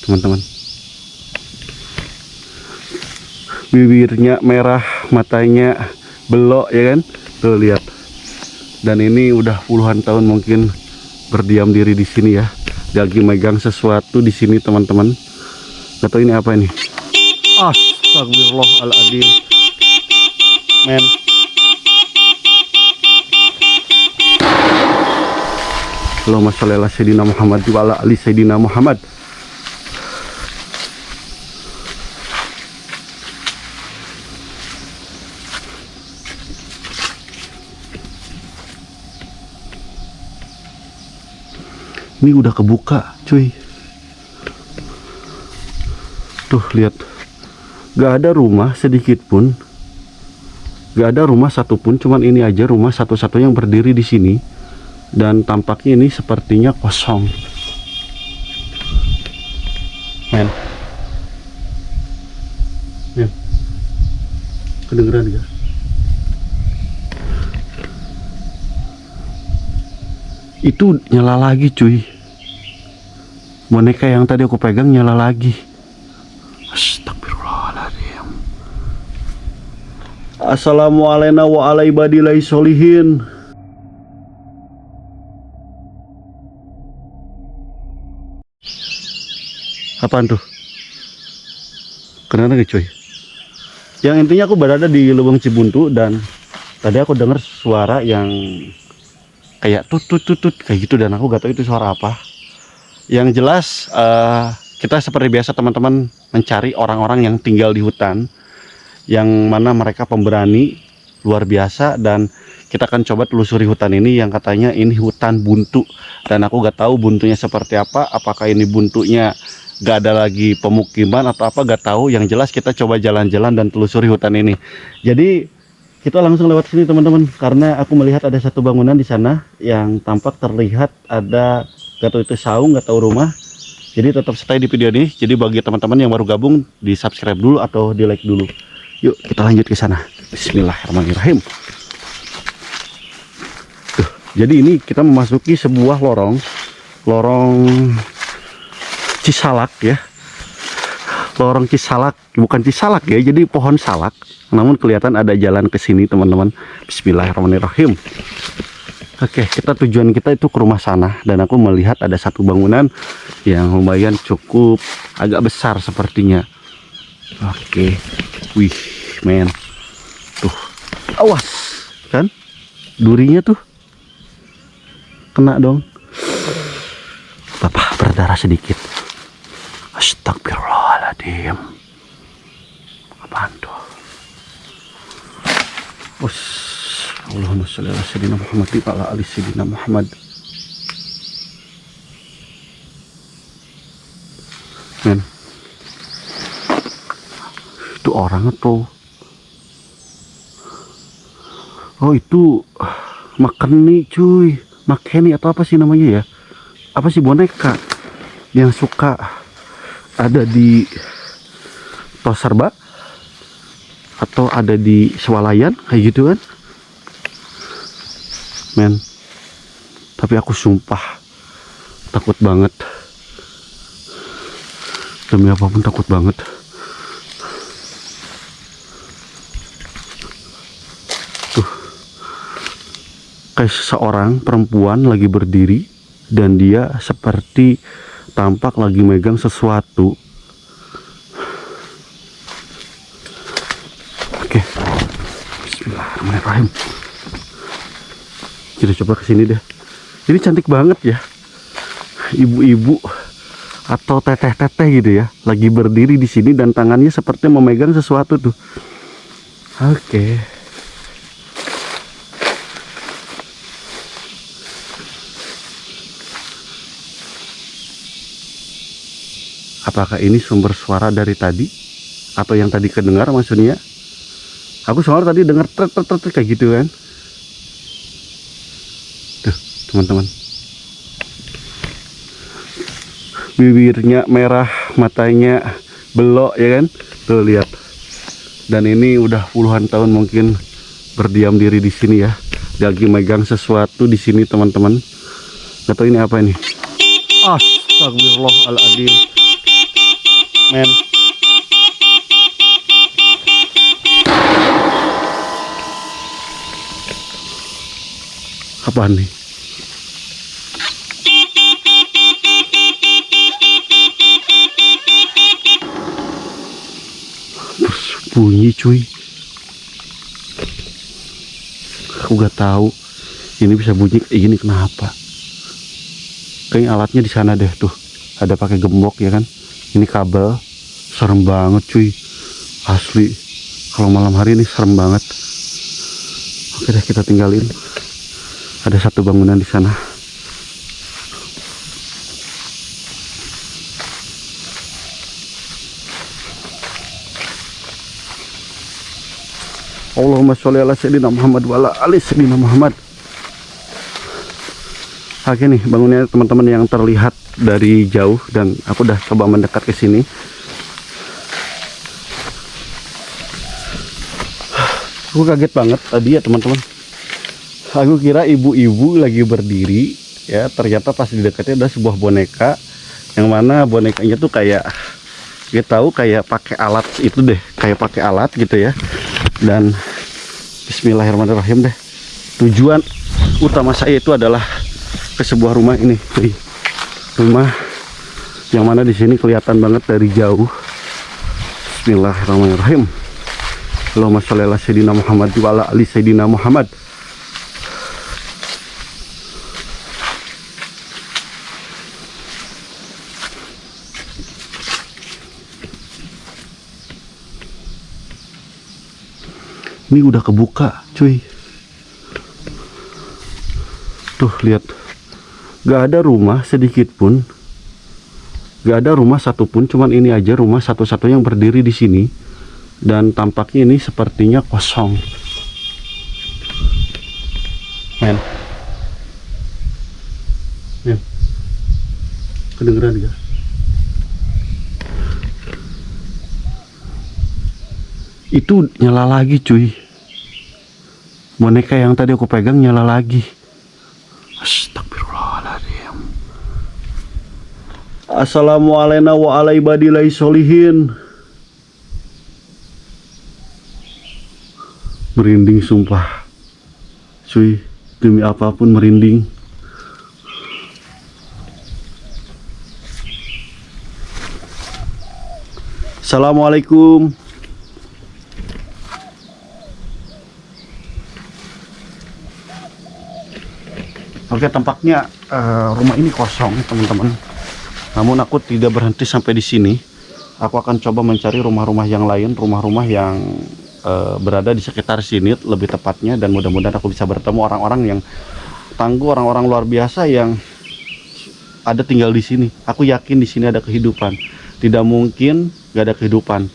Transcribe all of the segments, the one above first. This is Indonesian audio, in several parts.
teman-teman. Bibirnya merah, matanya belok ya kan? Tuh lihat. Dan ini udah puluhan tahun mungkin berdiam diri di sini ya. Lagi megang sesuatu di sini teman-teman. Gak tahu ini apa ini. Astagfirullahaladzim. Men. Allahumma sholli ala sayyidina Muhammad wa ala ali sayyidina Muhammad. Ini udah kebuka, cuy. Tuh lihat, gak ada rumah sedikit pun, gak ada rumah satupun. Cuman ini aja rumah satu-satunya yang berdiri di sini, dan tampaknya ini sepertinya kosong. Men, kedengeran gak? Itu nyala lagi, cuy. Boneka yang tadi aku pegang nyala lagi. Astagfirullahaladzim. Assalamualaikum wa ala ibadillahi sholihin. Apaan tuh? Kenapa gak, cuy? Yang intinya aku berada di Lubang Cibuntu, dan tadi aku dengar suara yang kayak tut kayak gitu, dan aku gak tahu itu suara apa. Yang jelas kita seperti biasa teman-teman mencari orang-orang yang tinggal di hutan, yang mana mereka pemberani luar biasa, dan kita akan coba telusuri hutan ini yang katanya ini hutan buntu. Dan aku gak tahu buntunya seperti apa, apakah ini buntunya gak ada lagi pemukiman atau apa, gak tahu. Yang jelas kita coba jalan-jalan dan telusuri hutan ini. Jadi kita langsung lewat sini teman-teman, karena aku melihat ada satu bangunan di sana yang tampak terlihat ada, gak tahu itu saung, gak tahu rumah. Jadi tetap stay di video ini. Jadi bagi teman-teman yang baru gabung, di subscribe dulu atau di like dulu. Yuk kita lanjut ke sana. Bismillahirrahmanirrahim. Tuh, jadi ini kita memasuki sebuah lorong cisalak ya. Lorong cisalak, bukan cisalak ya, jadi pohon salak. Namun kelihatan ada jalan ke sini teman-teman. Bismillahirrahmanirrahim. Oke, tujuan kita itu ke rumah sana, dan aku melihat ada satu bangunan yang lumayan cukup agak besar sepertinya. Oke. Wih, men. Tuh. Awas, kan? Durinya tuh kena dong. Bapak berdarah sedikit. Astagfirullahaladzim. Apaan tuh? Allahumma sholli ala sayyidina Muhammad wa ala ali sayyidina Muhammad. Men, itu orang atau? Oh, itu makeni, cuy. Makeni atau apa sih namanya ya? Apa sih, boneka yang suka ada di Toserba atau ada di swalayan kayak gitu kan, men. Tapi aku sumpah takut banget, demi apapun takut banget. Tuh, kayak seseorang perempuan lagi berdiri, dan dia seperti tampak lagi megang sesuatu. Oke, bismillahirrahmanirrahim. Kita coba kesini deh. Ini cantik banget ya, ibu-ibu atau teteh-teteh gitu ya, lagi berdiri di sini dan tangannya seperti memegang sesuatu tuh. Oke. Apakah ini sumber suara dari tadi, atau yang tadi kedengar maksudnya? Aku soalnya tadi dengar tet kayak gitu kan. Tuh teman-teman, bibirnya merah, matanya belok ya kan. Tuh lihat. Dan ini udah puluhan tahun mungkin berdiam diri di sini ya. Lagi megang sesuatu di sini teman-teman. Gak tahu ini apa ini. Astagfirullahaladzim. men. Apaan nih? Terus bunyi cuy. Aku gak tahu ini bisa bunyi kayak gini kenapa. Kayaknya alatnya di sana deh tuh. Ada pakai gembok ya kan. Ini kabel. Serem banget cuy. Asli. Kalau malam hari ini serem banget. Oke deh, kita tinggalin. Ada satu bangunan di sana. Allahumma sholli ala sayyidina Muhammad wa ala ali sayyidina Muhammad. Oke nih bangunannya teman-teman yang terlihat dari jauh, dan aku udah coba mendekat ke sini. Aku kaget banget tadi ya teman-teman. Aku kira ibu-ibu lagi berdiri ya, ternyata pas di dekatnya ada sebuah boneka, yang mana bonekanya tuh kayak kita tahu kayak pakai alat itu deh, kayak pakai alat gitu ya. Dan bismillahirrahmanirrahim deh. Tujuan utama saya itu adalah ke sebuah rumah ini, rumah yang mana di sini kelihatan banget dari jauh. Bismillahirrahmanirrahim. Allahumma sholli ala sayyidina Muhammad wa ala ali sayyidina Muhammad. Ini udah kebuka cuy. Tuh lihat, gak ada rumah sedikit pun, gak ada rumah satupun, cuman ini aja rumah satu-satunya yang berdiri di sini, dan tampaknya ini sepertinya kosong. Men, kedengeran gak? Itu nyala lagi cuy. Boneka yang tadi aku pegang nyala lagi. Astagfirullahaladzim. Assalamualaikum wa ala ibadillahi sholihin. Merinding sumpah cuy, demi apapun merinding. Assalamualaikum. Oke, tampaknya rumah ini kosong teman-teman. Namun aku tidak berhenti sampai di sini. Aku akan coba mencari rumah-rumah yang lain, rumah-rumah yang berada di sekitar sini lebih tepatnya, dan mudah-mudahan aku bisa bertemu orang-orang yang tangguh, orang-orang luar biasa yang ada tinggal di sini. Aku yakin di sini ada kehidupan. Tidak mungkin gak ada kehidupan.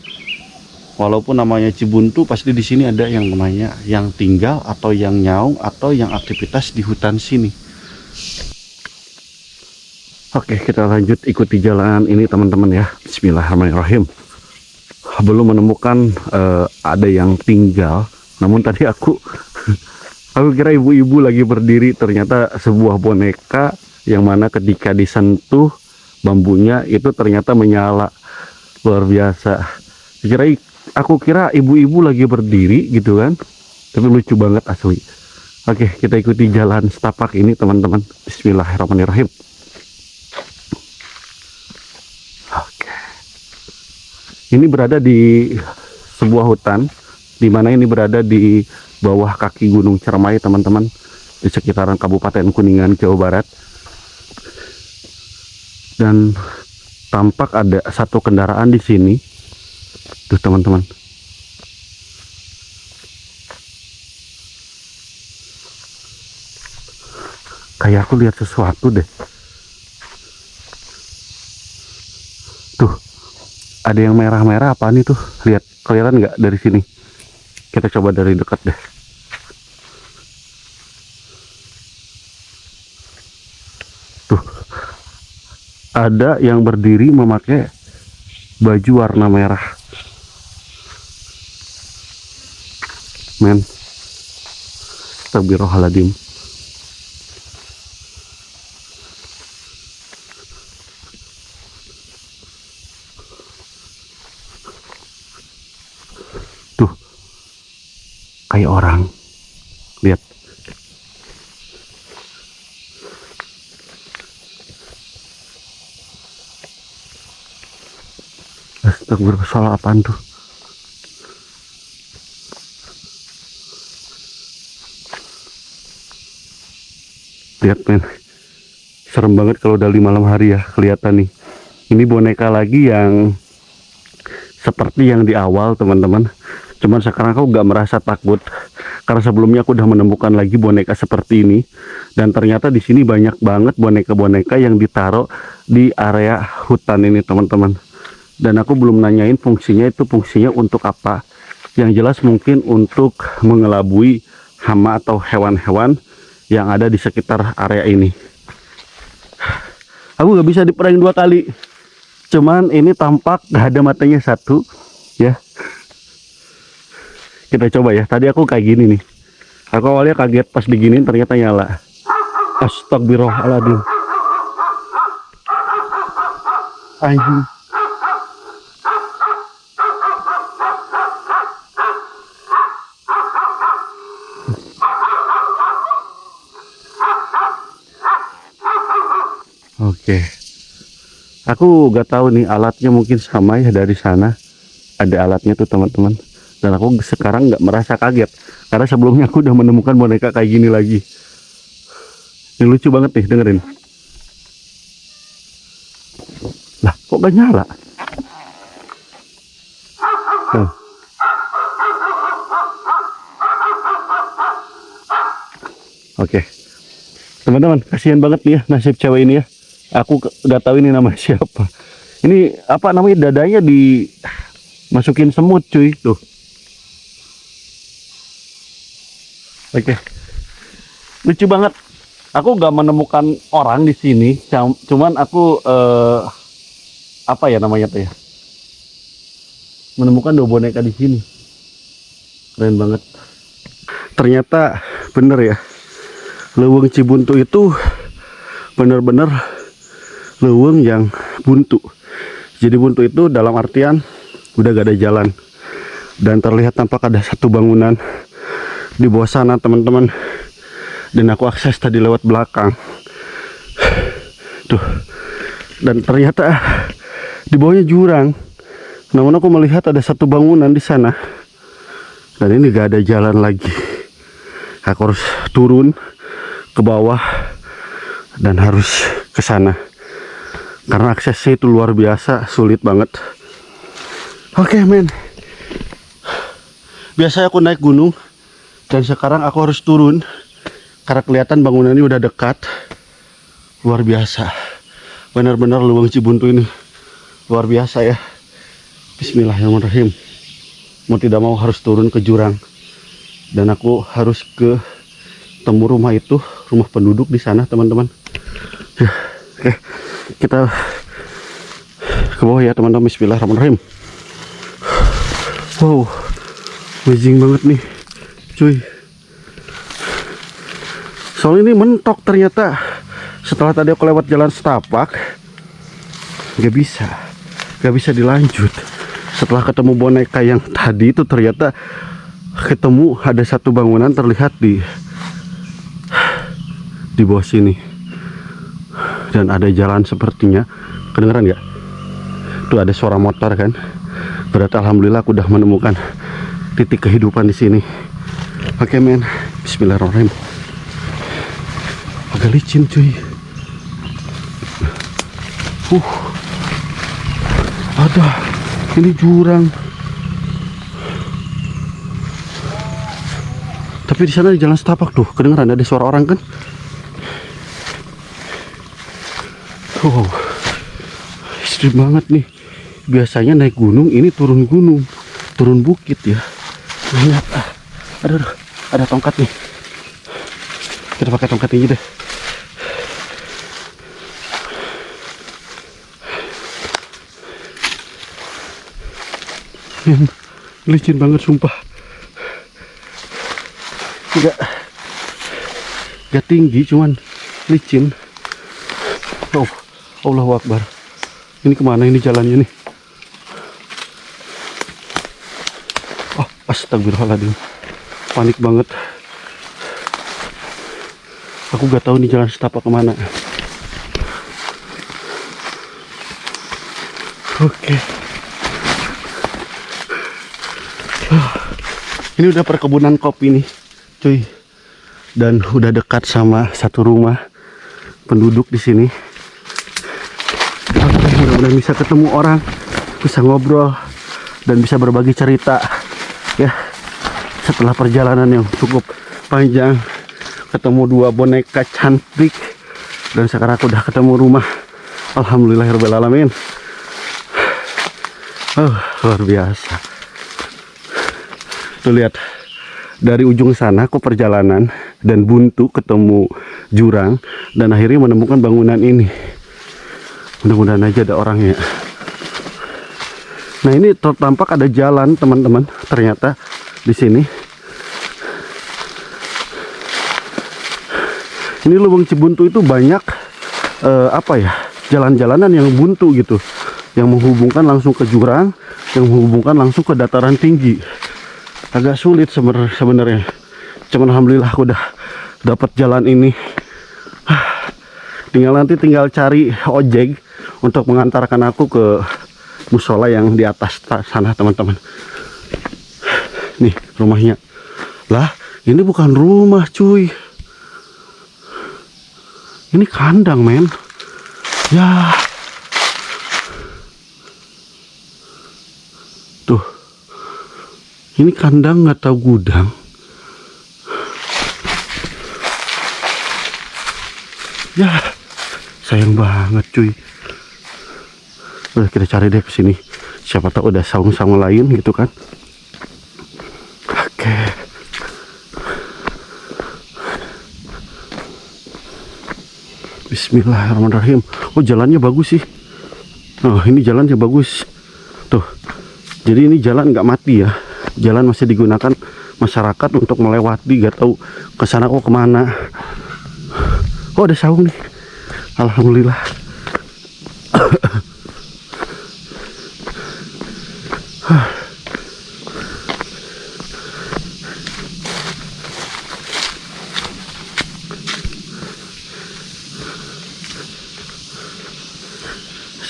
Walaupun namanya Cibuntu, pasti di sini ada yang namanya yang tinggal atau yang nyaung atau yang aktivitas di hutan sini. Oke, kita lanjut ikuti jalan ini teman-teman ya. Bismillahirrahmanirrahim. Belum menemukan ada yang tinggal, namun tadi aku kira ibu-ibu lagi berdiri, ternyata sebuah boneka yang mana ketika disentuh bambunya itu ternyata menyala. Luar biasa. Aku kira ibu-ibu lagi berdiri gitu kan, tapi lucu banget asli. Oke, kita ikuti jalan setapak ini teman-teman. Bismillahirrahmanirrahim. Oke, ini berada di sebuah hutan, dimana ini berada di bawah kaki Gunung Ciremai teman-teman, di sekitaran Kabupaten Kuningan, Jawa Barat. Dan tampak ada satu kendaraan di sini. Tuh teman-teman. Kayak aku lihat sesuatu deh. Tuh, ada yang merah-merah apaan itu? Lihat, kelihatan nggak dari sini? Kita coba dari dekat deh. Tuh, ada yang berdiri memakai baju warna merah. Men, astagfirullahaladzim. kayak orang. Lihat. Astagfirullah, salah apaan tuh? Lihat men, serem banget kalau udah di malam hari ya, kelihatan nih. Ini boneka lagi yang seperti yang di awal teman-teman. Cuman sekarang aku gak merasa takut karena sebelumnya aku udah menemukan lagi boneka seperti ini. Dan ternyata di sini banyak banget boneka-boneka yang ditaruh di area hutan ini teman-teman. Dan aku belum nanyain fungsinya, itu fungsinya untuk apa. Yang jelas mungkin untuk mengelabui hama atau hewan-hewan yang ada di sekitar area ini. Aku gak bisa diprank 2 kali. Cuman ini tampak gak ada matanya satu ya. Kita coba ya. Tadi aku kayak gini nih. Aku awalnya kaget pas diginiin ternyata nyala. Astagfirullahaladzim. Anjing. Oke. Aku gak tahu nih alatnya, mungkin sama ya dari sana. Ada alatnya tuh teman-teman. Dan aku sekarang nggak merasa kaget karena sebelumnya aku udah menemukan boneka kayak gini lagi. Ini lucu banget nih, dengerin. Lah, kok gak nyala? Oke. Teman-teman, kasihan banget nih ya nasib cewek ini ya. Aku gak tahu ini nama siapa. Ini apa namanya, dadanya dimasukin semut cuy tuh. Oke, lucu banget. Aku gak menemukan orang di sini, cuman aku apa ya namanya tuh ya, menemukan 2 boneka di sini. Keren banget. Ternyata bener ya, leuweung Cibuntu itu bener-bener leuweung yang buntu. Jadi buntu itu dalam artian udah gak ada jalan. Dan terlihat tampak ada satu bangunan di bawah sana teman-teman. Dan aku akses tadi lewat belakang tuh. Dan ternyata di bawahnya jurang. Namun aku melihat ada satu bangunan di sana. Dan ini gak ada jalan lagi. Aku harus turun ke bawah dan harus ke sana. Karena aksesnya itu luar biasa, sulit banget. Oke men. Biasanya aku naik gunung. Dan sekarang aku harus turun karena kelihatan bangunan ini udah dekat. Luar biasa. Benar-benar leuweung Cibuntu ini luar biasa ya. Bismillahirrahmanirrahim. Mau tidak mau harus turun ke jurang. Dan aku harus ke temu rumah itu, rumah penduduk di sana teman-teman. Ya, oke. Kita ke bawah ya teman-teman. Bismillahirrahmanirrahim. Wow, amazing banget nih cuy. Soalnya ini mentok ternyata. Setelah tadi aku lewat jalan setapak, gak bisa dilanjut. Setelah ketemu boneka yang tadi itu, ternyata ketemu ada satu bangunan terlihat di bawah sini. Dan ada jalan sepertinya. Kedengeran gak? Tuh ada suara motor kan. Berarti alhamdulillah aku udah menemukan titik kehidupan di sini. Oke men, bismillahirrahmanirrahim. Agak licin cuy. Ada, ini jurang. Tapi di sana di jalan setapak tuh, kedengeran ada suara orang kan? Wow, ekstrim banget nih. Biasanya naik gunung, ini turun gunung, turun bukit ya. Lihat, ada tongkat nih. Kita pakai tongkat ini deh. Licin banget sumpah. Gak tinggi, cuman licin. Oh, Allahu Akbar. Ini kemana ini jalannya nih? Oh, astagfirullahaladzim. panik banget. Aku gak tahu nih jalan setapak kemana. Oke. Ini udah perkebunan kopi nih, cuy. Dan udah dekat sama satu rumah penduduk di sini. Oke, mudah-mudahan bisa ketemu orang, bisa ngobrol dan bisa berbagi cerita ya. Setelah perjalanan yang cukup panjang, ketemu dua boneka cantik, dan sekarang aku udah ketemu rumah. Alhamdulillahirobbilalamin. Oh, luar biasa. Tuh lihat, dari ujung sana aku perjalanan dan buntu ketemu jurang dan akhirnya menemukan bangunan ini. Mudah-mudahan aja ada orangnya. Nah, ini tampak ada jalan, teman-teman. Ternyata di sini. Ini Lubang Cibuntu itu banyak apa ya? Jalan-jalanan yang buntu gitu, yang menghubungkan langsung ke jurang, yang menghubungkan langsung ke dataran tinggi. Agak sulit sebenarnya. Cuman alhamdulillah aku udah dapat jalan ini. Tinggal cari ojek untuk mengantarkan aku ke musola yang di atas sana, teman-teman. Nih rumahnya. Lah, ini bukan rumah, cuy. Ini kandang, men. Ya. Tuh. Ini kandang nggak tahu gudang. Ya. Sayang banget, cuy. Udah, kita cari deh ke sini. Siapa tahu ada saung-saung lain gitu kan. Oke. Bismillahirrahmanirrahim. Oh, jalannya bagus sih. Oh, ini jalannya bagus. Tuh. Jadi ini jalan nggak mati ya. Jalan masih digunakan masyarakat untuk melewati. Gak tahu ke sana kok kemana. Oh, ada saung nih. Alhamdulillah.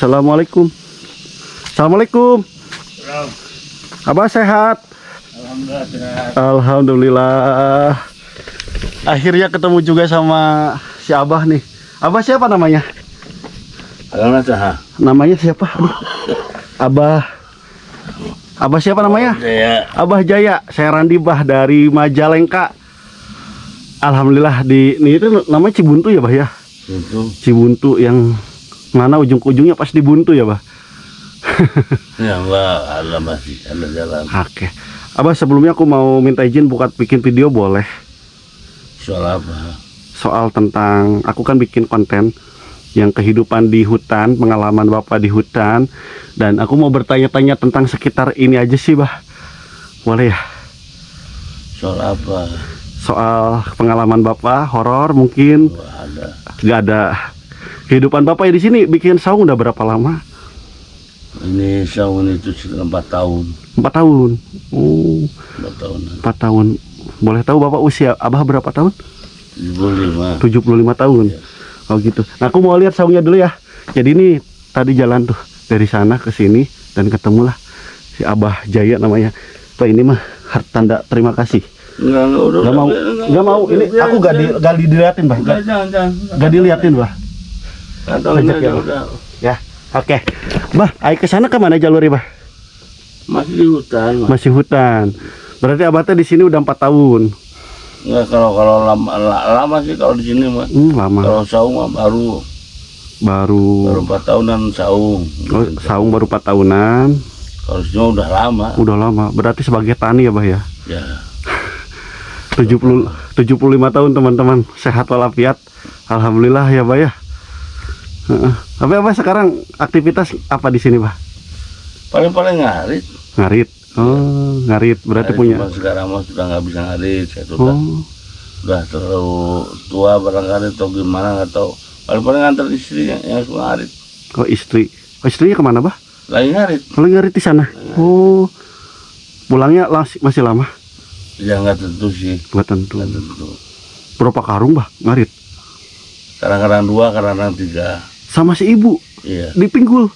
Assalamualaikum. Assalamualaikum. Abah sehat? Alhamdulillah sehat. Alhamdulillah. Akhirnya ketemu juga sama si Abah nih. Abah siapa namanya? Alhamdulillah. Namanya siapa? Aduh. Abah siapa namanya? Jaya. Abah Jaya. Saya Randi Bah dari Majalengka. Alhamdulillah ini itu namanya Cibuntu ya, Bah ya? Itu. Cibuntu yang mana ujung-ujungnya pas di buntu ya, Bah? Ya, Mbak, ada masih ada jalan. Oke. Abah, sebelumnya aku mau minta izin buat bikin video, boleh? Soal apa? Soal tentang, aku kan bikin konten yang kehidupan di hutan, pengalaman Bapak di hutan, dan aku mau bertanya-tanya tentang sekitar ini aja sih, Bah. Boleh ya? Soal apa? Soal pengalaman Bapak, horor mungkin. Oh, ada. Gak ada. Kehidupan Bapak ya di sini bikin saung udah berapa lama? Ini saung itu sudah 4 tahun. 4 tahun. Oh, 4 tahun. 4 tahun. Boleh tahu Bapak usia Abah berapa tahun? 75. 75 tahun. Ya. Oh gitu. Nah, aku mau lihat saungnya dulu ya. Jadi ini tadi jalan tuh dari sana ke sini dan ketemulah si Abah Jaya namanya. Tuh ini mah tanda terima kasih. Enggak udah. Enggak mau. Ini aku gak diliatin, Bah. Jangan. Gak diliatin, Bah. Kantongnya ya, udah. Ya. Oke. Bah, ayo ke sana kemana jalurnya, Bah? Masih di hutan, Mas. Masih hutan. Berarti Abah teh di sini udah 4 tahun. Enggak, kalau lama sih kalau di sini, Mas. Lama. Kalau saung mah baru 4 tahunan saung. Oh, saung baru 4 tahunan. Kalau di sini udah lama. Udah lama. Berarti sebagai tani ya, Bah ya? Ya. 75 tahun, teman-teman. Sehat walafiat. Alhamdulillah ya, Bah ya. Tapi Abah sekarang aktivitas apa di sini, Bah? Paling ngarit. Ngarit. Oh, ngarit. Berarti Ngarit, punya. cuma sekarang mah sudah nggak bisa ngarit. Saya Oh. udah terlalu tua barangkali atau gimana nggak tahu. Paling ngantar istrinya yang suka ngarit. Oh, istri. Oh, istrinya kemana, Bah? Lagi ngarit. Kalau ngarit di sana. Oh. Pulangnya masih lama. Ya nggak tentu sih, Nggak tentu. nggak tentu. Berapa karung bah ngarit? Kadang-kadang 2, kadang-kadang 3. Sama si ibu Iya, dipinggul.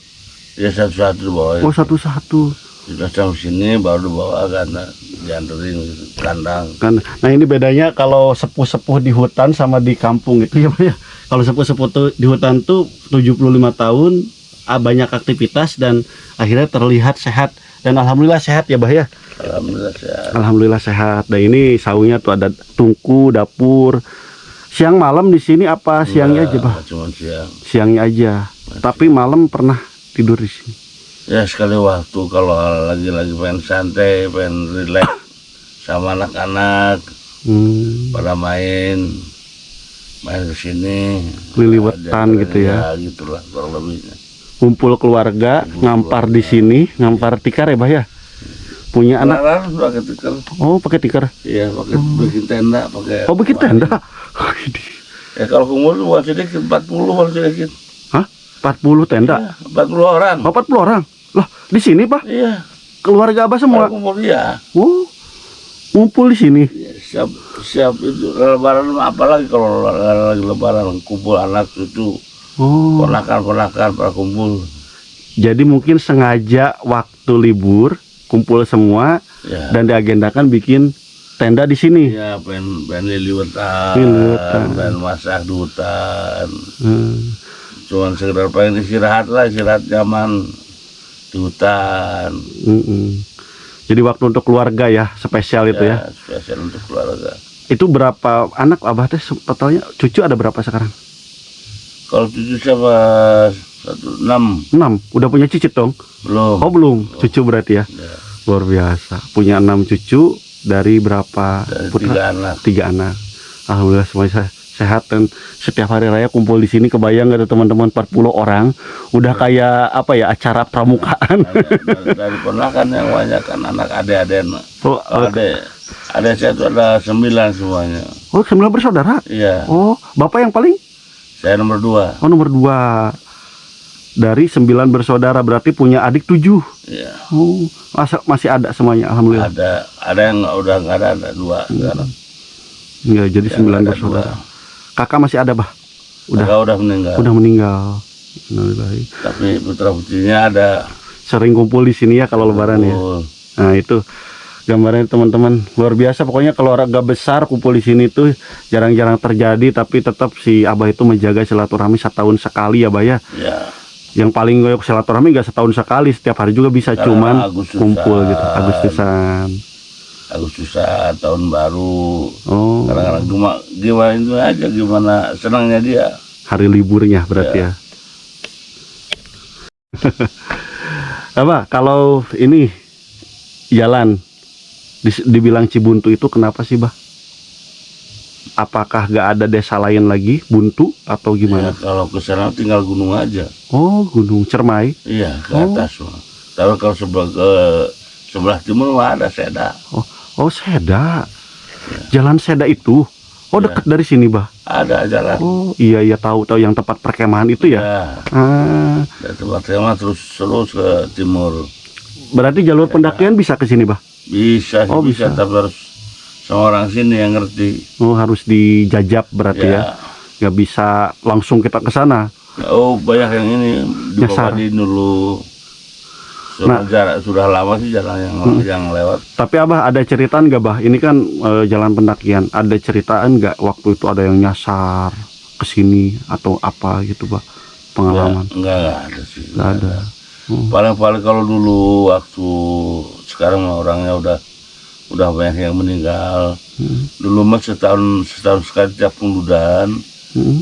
ya satu-satu dibawa. Oh satu-satu Sudah sampai sini baru dibawa karena dianterin gitu, kandang. kan. Nah ini bedanya kalau sepuh-sepuh di hutan sama di kampung itu ya Pak ya. Kalau sepuh-sepuh tuh di hutan tuh 75 tahun, banyak aktivitas dan akhirnya terlihat sehat, dan alhamdulillah sehat ya Bah ya. Alhamdulillah sehat. Alhamdulillah sehat. Nah ini saunya tuh ada tungku, dapur. Siang malam di sini apa siangnya aja Bah? Cuma siang. Siangnya aja. Tapi malam pernah tidur di sini. Ya sekali waktu kalau lagi pengen santai, pengen relax sama anak-anak pada main ke sini. Liliwetan gitu ya. Ya gitulah kurang lebihnya. Kumpul keluarga, ngampar di sini, ngampar tikar ya Bah ya. Punya anak. Anak sudah ketikar. Oh pakai tikar. Iya, pakai bikin tenda, pakai. Oh bikin tenda. Ya kalau kumpul tuh buat sedikit 40 buat sedikit. Hah? 40 tenda? Ya, 40 orang. Oh, 40 orang? Lah, di sini Pak? Iya. Keluarga Abah semua? Kalau kumpul ya. Oh, ngumpul di sini? Ya, siap itu lebaran, apalagi kalau lagi lebaran kumpul anak itu. Oh. Ponakan pada kumpul. Jadi mungkin sengaja waktu libur, kumpul semua, Ya. dan diagendakan bikin tenda di sini? Ya, pengen liliwetan, pengen masak di hutan. Cuman sekedar pengen istirahat lah, istirahat nyaman di hutan. Jadi waktu untuk keluarga ya, spesial itu ya? Spesial untuk keluarga. Itu berapa anak Abah teh totalnya? Cucu ada berapa sekarang? Kalau cucu siapa? 6. 6. Udah punya cicit dong? Belum. Oh belum, cucu berarti ya? Ya. Luar biasa. Punya 6 cucu dari berapa Dari putra? 3 anak. 3 anak. Alhamdulillah semuanya sehat, dan setiap hari raya kumpul di sini, kebayang gak ada teman-teman 40 orang, udah kayak apa ya, acara pramukaan. Dari ponakan yang banyak kan anak adik-adik. Oh, Adik saya itu ada 9 semuanya. oh 9 bersaudara? Iya. Oh, bapak yang paling? Saya nomor 2. Oh nomor 2. Dari 9 bersaudara berarti punya adik 7. Iya. Oh, masih ada semuanya, alhamdulillah. Ada yang udah nggak ada 2 sekarang. Ya, jadi Yang 9 ada bersaudara. 2. Kakak masih ada Bah? Udah meninggal. Udah meninggal. Alhamdulillah. Tapi putra putrinya ada. Sering kumpul di sini ya kalau lebaran ya. Nah itu gambarnya teman-teman, luar biasa. Pokoknya kalau olahraga besar kumpul di sini tuh jarang-jarang terjadi, tapi tetap si Abah itu menjaga silaturahmi setahun sekali ya Bah ya. Ya. Yang paling goyok silaturahmi nggak setahun sekali, setiap hari juga bisa, Karena cuman Agustusan. kumpul gitu. Agustusan tahun baru. Oh, Kadang-kadang gimana itu aja, gimana senangnya dia. hari liburnya berarti ya. Apa kalau ini jalan dibilang Cibuntu itu kenapa sih Bah? Apakah gak ada desa lain lagi Buntu atau Ya, gimana? kalau ke sana tinggal gunung aja. Oh, Gunung Cermai. Iya, ke atas mah. Tapi kalau sebelah timur mah ada Seda. Oh, Seda. Jalan Seda itu. Oh, dekat dari sini Bah. Ada jalan. Oh, iya tahu yang tempat perkemahan itu ya. Ya, dari tempat tema terus ke timur. Berarti jalur pendakian bisa ke sini Bah. Bisa, Oh, bisa, bisa. tapi harus sama orang sini yang ngerti. Oh, harus dijajab berarti ya. Nggak bisa langsung kita ke sana. Oh, banyak yang ini di Nyasar. Bapadi dulu. Sudah lama sih jalan yang lewat. Tapi Abah ada ceritaan nggak Bah? Ini kan jalan pendakian. Ada ceritaan nggak waktu itu ada yang nyasar ke sini atau apa gitu Bah? Pengalaman? Enggak ada sih. Nggak ada. Paling kalau dulu waktu sekarang mah orangnya udah banyak yang meninggal. Dulu mah setahun sekali tiap pengudaan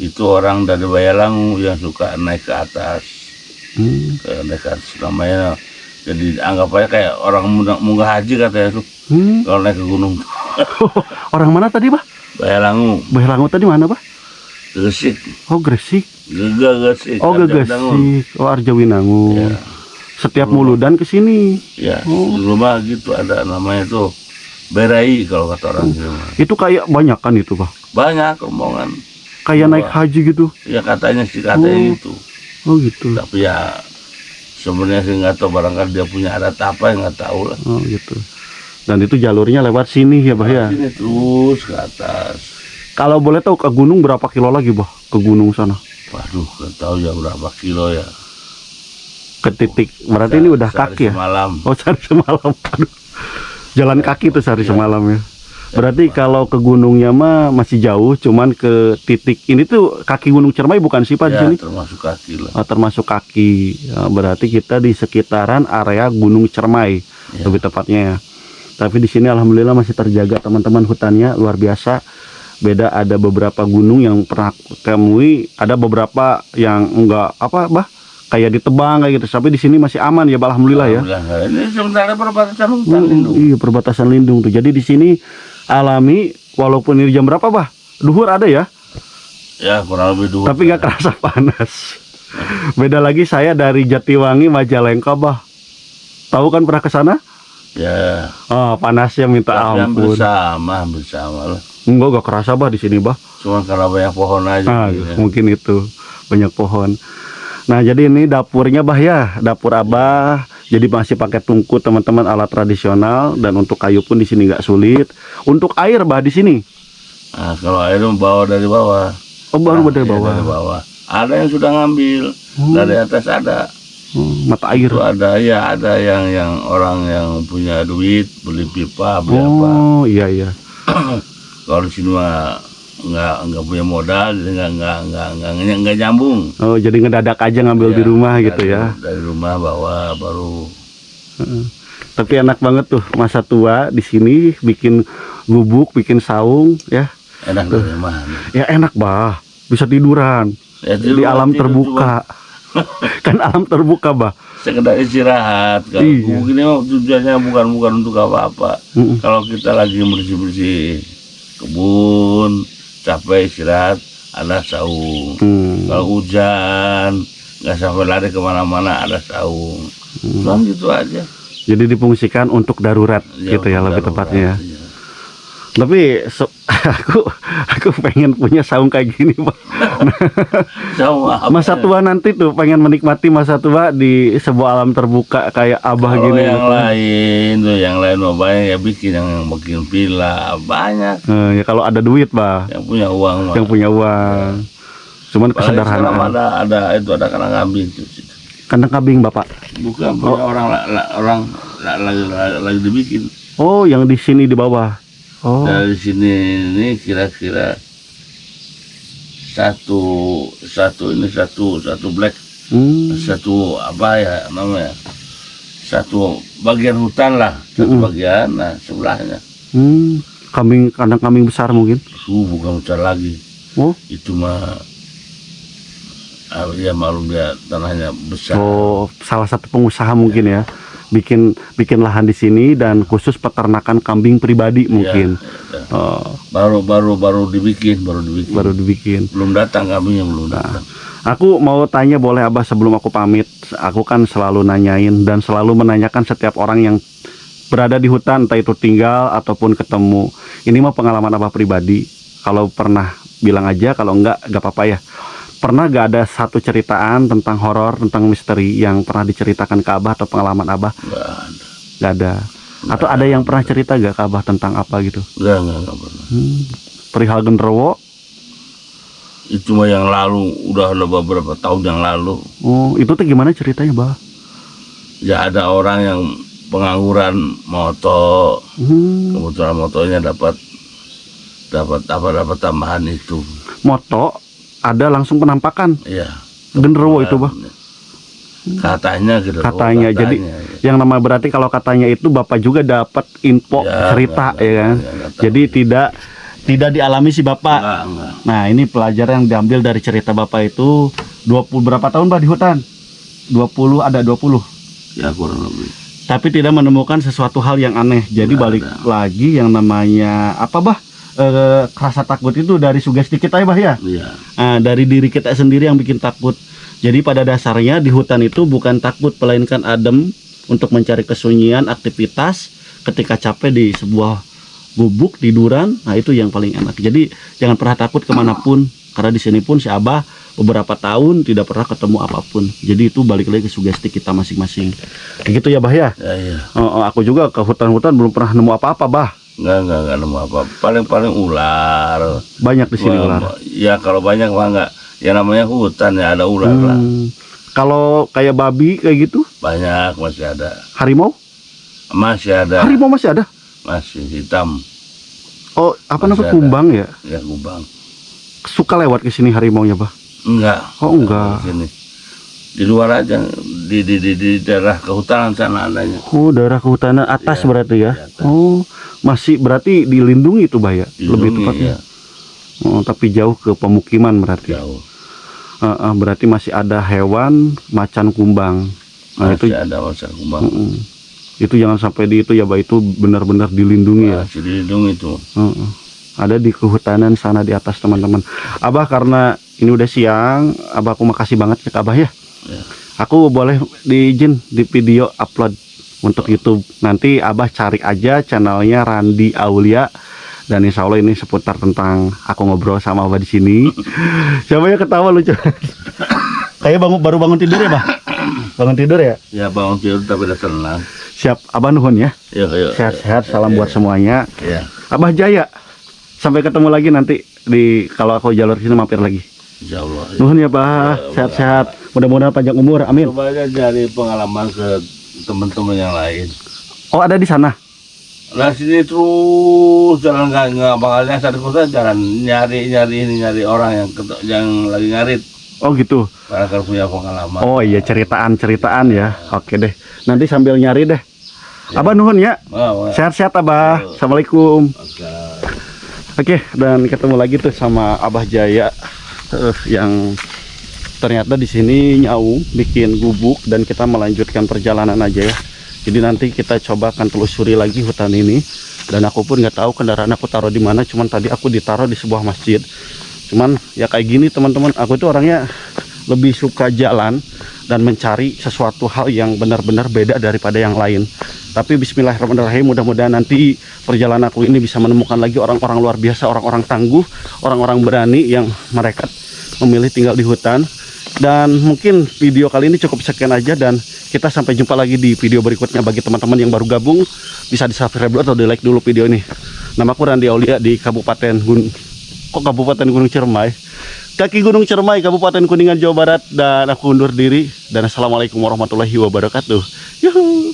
itu orang dari Bayalangu yang suka naik ke atas. Naik ke atas namanya. Jadi anggap aja kayak orang munggah haji katanya tuh. Kalau naik ke gunung. Orang mana tadi Bah? Bayalangu. Bayalangu tadi mana Bah? Gresik. Oh, Gresik. Gresik. Oh, Gresik. Oh, Arjawinangun. Ya. Setiap muludan ke sini. Ya, dulu mah gitu ada namanya tuh berai kalau kata orang gitu. Itu kayak banyak kan itu Bah? Banyak rombongan. Kayak naik haji gitu. Ya katanya gitu. Oh gitu. Tapi ya sebenarnya sih nggak tahu, barangkali dia punya adat apa yang nggak tahu lah. Oh gitu. Dan itu jalurnya lewat sini ya bah ya. Sini terus ke atas. Kalau boleh tahu ke gunung berapa kilo lagi bah? Ke gunung sana? Waduh, nggak tahu ya berapa kilo ya. Ke titik, berarti ini udah Sehari kaki ya? semalam. Oh sehari semalam. Aduh. Jalan kaki tuh sehari semalam ya. Berarti kalau ke gunungnya mah masih jauh, cuman ke titik ini tuh kaki Gunung Cermai bukan sih Pak di Ya, sini? termasuk kaki lah. Termasuk kaki. Berarti kita di sekitaran area Gunung Cermai, Ya. lebih tepatnya ya. Tapi di sini alhamdulillah masih terjaga teman-teman, hutannya luar biasa. Beda ada beberapa gunung yang pernah temui, ada beberapa yang enggak apa bah, kayak ditebang kayak gitu. Tapi di sini masih aman ya, Bah, alhamdulillah ya. Alhamdulillah. Ini sementara perbatasan hutan lindung. Iya, perbatasan lindung tuh. Jadi di sini alami, walaupun ini jam berapa bah? Duhur ada ya, Ya kurang lebih 2. tapi nggak kerasa panas. Beda lagi saya dari Jatiwangi Majalengka bah. Tahu kan pernah ke sana? Ya. Oh, panasnya minta Tapi hampir ampun. sama lah. Enggak kerasa bah di sini bah. Cuma karena banyak pohon aja. gitu ya. Mungkin itu banyak pohon. Nah jadi ini dapurnya bah ya, dapur Abah. Jadi masih pakai tungku teman-teman, alat tradisional, dan untuk kayu pun di sini nggak sulit. Untuk air bah di sini. Nah, kalau air bawa dari bawah. Oh baru Nah, dari iya, bawah. dari bawah. Ada yang sudah ngambil. Dari atas ada. Mata air. Itu ada ya, ada yang orang yang punya duit beli pipa, beli apa. Oh iya iya. Kalau di sini mah nggak punya modal, jadi nggak nyambung. Oh jadi ngedadak aja ngambil di Ya, rumah gitu ya. Dari rumah bawa baru. Tapi enak banget tuh masa tua di sini bikin gubuk, bikin saung ya. Enak dari mana? Ya enak bah, bisa tiduran Ya, di rumah alam tidur terbuka. Kan alam terbuka bah. cuma sekedar istirahat. Kalau Iya. mungkin ini tujuannya bukan untuk apa-apa. Mm-mm. Kalau kita lagi bersih kebun, capek istirahat, ada saung. Kalau hujan, nggak sampai lari kemana-mana, ada saung. Cuma gitu aja. Jadi difungsikan untuk darurat gitu ya, lebih darurat, tepatnya. iya. Tapi aku pengen punya saung kayak gini Pak. Saung apa Masa ya? tua nanti tuh pengen menikmati masa tua di sebuah alam terbuka kayak Abah Kalau gini. yang gitu. lain tuh, yang lain mau banyak ya bikin villa banyak. Ya kalau ada duit Bah, Yang punya uang mah. yang punya uang. Cuman Paling sekarang kesederhanaan. ada kandang kambing tuh. Kandang kambing Bapak. Bukan punya orang lagi dibikin. Oh, yang di sini di bawah. Oh. Dari sini ini kira-kira satu black, satu apa ya namanya, satu bagian hutan lah, satu bagian, nah sebelahnya Kandang kambing besar mungkin. bukan besar lagi, Oh. itu mah ya malum dia tanahnya besar. Oh, salah satu pengusaha mungkin ya. Bikin lahan di sini dan khusus peternakan kambing pribadi mungkin. Ya. Oh, Baru dibikin. baru dibikin. Belum datang kambingnya, belum datang. Aku mau tanya boleh Abah sebelum aku pamit. Aku kan selalu nanyain dan selalu menanyakan setiap orang yang berada di hutan, entah itu tinggal ataupun ketemu. Ini mah pengalaman Abah pribadi. Kalau pernah bilang aja, kalau enggak apa-apa ya. Pernah gak ada satu ceritaan tentang horor, tentang misteri yang pernah diceritakan ke Abah atau pengalaman Abah? Nggak ada. Gak ada. Atau ada yang pernah cerita gak ke Abah tentang apa gitu? Nggak pernah. Perihal genderuwo? Itu mah yang lalu, udah beberapa tahun yang lalu. Oh, itu tuh gimana ceritanya, Bah? Ya ada orang yang pengangguran moto, kebetulan motonya dapat tambahan itu. Moto ada langsung penampakan Iya. genderuwo itu, Bah. Katanya gitu. Katanya. Jadi ya. yang nama berarti kalau katanya itu Bapak juga dapat info Ya, cerita enggak, ya kan. enggak tahu. Jadi tidak dialami si Bapak. Enggak. Nah, ini pelajaran yang diambil dari cerita Bapak itu 20 berapa tahun Bah di hutan? 20 ada 20. Ya kurang lebih. Tapi tidak menemukan sesuatu hal yang aneh. Jadi Nggak balik ada. lagi yang namanya apa Bah? Rasa takut itu dari sugesti kita ya Bah ya. Iya. Nah, dari diri kita sendiri yang bikin takut. Jadi pada dasarnya di hutan itu bukan takut, melainkan adem untuk mencari kesunyian, aktivitas ketika capek di sebuah gubuk tiduran. Nah itu yang paling enak. Jadi jangan pernah takut kemanapun, karena di sini pun si Abah beberapa tahun tidak pernah ketemu apapun. Jadi itu balik lagi ke sugesti kita masing-masing. Gitu ya, Bah ya? Ya, iya. Aku juga ke hutan-hutan belum pernah nemu apa-apa, Bah. Enggak nemu apa. Paling ular. Banyak di sini ular. Ya kalau banyak mah enggak. Ya namanya hutan ya ada ular lah. Kalau kayak babi kayak gitu? Banyak masih ada. Harimau? Masih ada. Harimau masih ada? Masih hitam. Oh, apa Masih namanya, ada. kumbang ya? Ya kumbang. Suka lewat ke sini harimaunya, Bah? Enggak. Oh, enggak. Di sini. Di luar aja di daerah kehutanan sana adanya. Oh, daerah kehutanan atas Ya, berarti ya? di atas. Oh, masih berarti dilindungi itu, Bah ya? Lebih Dilindungi, tepatnya. ya. Oh, tapi jauh ke pemukiman berarti. Jauh. Berarti masih ada hewan macan kumbang. Nah, Masih itu ada macan kumbang. itu jangan sampai di itu ya, Bah, itu benar-benar dilindungi ya. Masih dilindungi itu. Ada di kehutanan sana di atas, teman-teman. Abah, karena ini udah siang, Abah aku makasih banget ya, Abah ya. Ya. Aku boleh diizin di video upload untuk YouTube. Nanti Abah cari aja channelnya Randi Aulia, dan insya Allah ini seputar tentang aku ngobrol sama Abah di sini. Siapa yang ketawa lucu? Kayak baru bangun tidur ya, Bah? Bangun tidur ya? Ya bangun tidur tapi udah tenang. Siap, Abah nuhun ya. Ya. Sehat-sehat, salam buat semuanya. Ya. Abah Jaya. Sampai ketemu lagi nanti di kalau aku jalur sini mampir lagi. Insya Allah. Nuhun ya, Bah. Sehat-sehat. Mudah-mudahan panjang umur. Amin. Coba aja cari pengalaman ke teman-teman yang lain. Oh, ada di sana. Nah sini terus jalan nggak bakalnya satu kota jalan nyari orang yang lagi ngarit. Oh, gitu. Barangkali punya pengalaman. Oh iya, ceritaan ya. Oke deh. Nanti sambil nyari deh. Abah nuhun ya. Sehat-sehat, Abah. Assalamualaikum. Oke, dan ketemu lagi tuh sama Abah Jaya yang ternyata di sini nyaung bikin gubuk, dan kita melanjutkan perjalanan aja ya. Jadi nanti kita coba akan telusuri lagi hutan ini, dan aku pun nggak tahu kendaraan aku taruh di mana. Cuman tadi aku ditaruh di sebuah masjid. Cuman ya kayak gini, teman-teman, aku itu orangnya lebih suka jalan dan mencari sesuatu hal yang benar-benar beda daripada yang lain. Tapi bismillahirrahmanirrahim, mudah-mudahan nanti perjalanan aku ini bisa menemukan lagi orang-orang luar biasa, orang-orang tangguh, orang-orang berani yang mereka memilih tinggal di hutan. Dan mungkin video kali ini cukup sekian aja, dan kita sampai jumpa lagi di video berikutnya. Bagi teman-teman yang baru gabung, bisa di subscribe dulu atau di like dulu video ini. Namaku Randi Aulia di Kabupaten Gunung Ciremai, kaki Gunung Ciremai, Kabupaten Kuningan, Jawa Barat. Dan aku undur diri, dan assalamualaikum warahmatullahi wabarakatuh. Yuhuu.